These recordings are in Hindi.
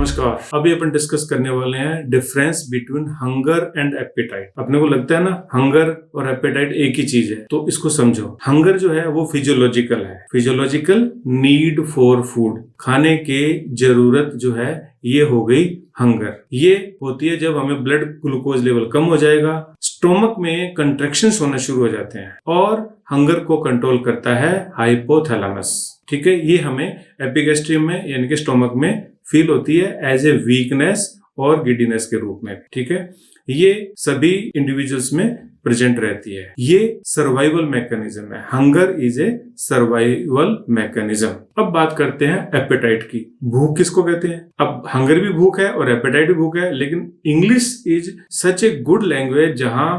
नमस्कार। अभी अपन डिस्कस करने वाले हैं difference between hunger and appetite. अपने को लगता है ना हंगर और एपेटाइट एक ही चीज है, तो इसको समझो। हंगर जो है वो फिजियोलॉजिकल है, फिजियोलॉजिकल नीड फॉर फूड, खाने के जरूरत जो है ये हो गई हंगर। ये होती है जब हमें ब्लड ग्लूकोज लेवल कम हो जाएगा, स्टोमक में कंट्रैक्शंस होना शुरू हो जाते हैं, और हंगर को कंट्रोल करता है हाइपोथैलेमस। ठीक है, ये हमें एपिगैस्ट्रियम में यानी कि स्टोमक में फील होती है एज ए वीकनेस और गिडीनेस के रूप में। ठीक है, ये सभी इंडिविजुअल्स में प्रेजेंट रहती है। ये सर्वाइवल मैकेनिज्म है। Hunger is a survival mechanism. अब बात करते हैं एपेटाइट की। भूख किसको कहते हैं? अब हंगर भी भूख है और एपेटाइट भी भूख है, लेकिन English is such a good language जहां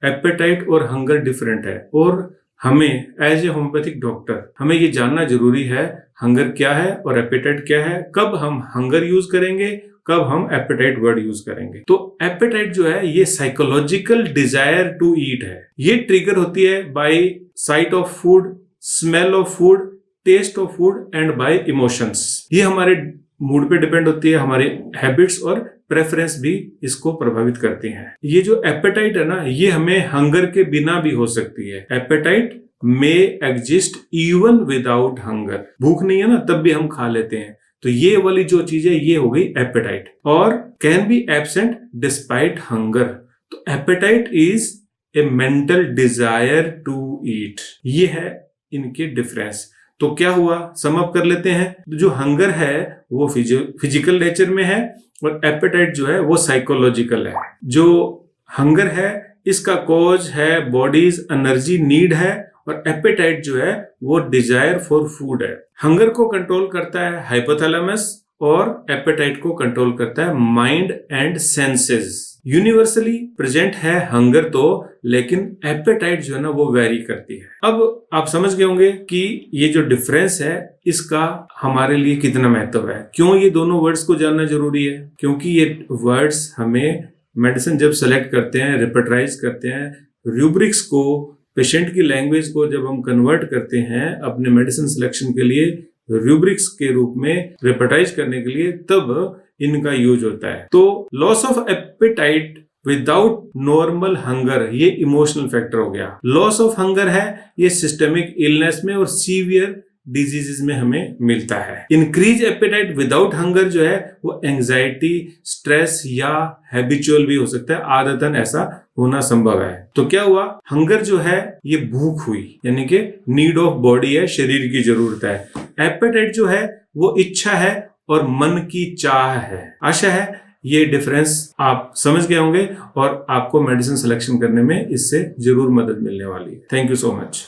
एपेटाइट और हंगर डिफरेंट है। और हमें एज ए होम्योपैथिक डॉक्टर हमें ये जानना जरूरी है हंगर क्या है और एपेटाइट क्या है, कब हम हंगर यूज करेंगे, कब हम एपेटाइट वर्ड यूज करेंगे। तो एपेटाइट जो है ये साइकोलॉजिकल डिजायर टू ईट है। ये ट्रिगर होती है by sight of food, smell of food, taste of food and by emotions. ये हमारे मूड पे डिपेंड होती है, हमारे हैबिट्स और प्रेफरेंस भी इसको प्रभावित करती हैं। ये जो एपेटाइट है ना, ये हमें हंगर के बिना भी हो सकती है। एपेटाइट मे एग्जिस्ट इवन विदाउट हंगर। भूख नहीं है ना तब भी हम खा लेते हैं। तो ये वाली जो चीज है ये हो गई एपेटाइट, और can be absent despite hunger. तो appetite is a mental desire to eat. ये है इनके डिफरेंस। तो क्या हुआ, सम अप कर लेते हैं। जो हंगर है वो फिजिकल नेचर में है और एपेटाइट जो है वो साइकोलॉजिकल है। जो हंगर है इसका कॉज है बॉडीज एनर्जी नीड है, और एपेटाइट जो है वो डिजायर फॉर फूड है। हंगर को कंट्रोल करता है हाइपोथैलेमस और एपेटाइट को कंट्रोल करता है mind and senses. Universally present है हंगर तो, लेकिन एपेटाइट जो है ना वो वेरी करती है। अब आप समझ गए होंगे कि ये जो डिफरेंस है इसका हमारे लिए कितना महत्व है। क्यों ये दोनों वर्ड्स को जानना जरूरी है? क्योंकि ये वर्ड्स हमें मेडिसिन जब सेलेक्ट करते हैं, रिपर्टराइज करते हैं, रूब्रिक्स को, पेशेंट की लैंग्वेज को जब हम कन्वर्ट करते हैं अपने मेडिसिन सिलेक्शन के लिए रूब्रिक्स के रूप में रिपर्टाइज करने के लिए, तब इनका यूज होता है। तो loss of appetite without normal hunger, ये इमोशनल फैक्टर हो गया। लॉस ऑफ हंगर है ये सिस्टेमिक इलनेस में और सीवियर डिजीजेस में हमें मिलता है। इंक्रीज एपेटाइट विदाउट हंगर जो है वो एंजाइटी, स्ट्रेस या हैबिचुअल भी हो सकता है, आदतन ऐसा होना संभव है। तो क्या हुआ, हंगर जो है ये भूख हुई, यानी कि नीड ऑफ बॉडी है, शरीर की जरूरत है। एपेटाइट जो है वो इच्छा है और मन की चाह है। आशा है ये डिफरेंस आप समझ गए होंगे और आपको मेडिसिन सिलेक्शन करने में इससे जरूर मदद मिलने वाली है। Thank you so much.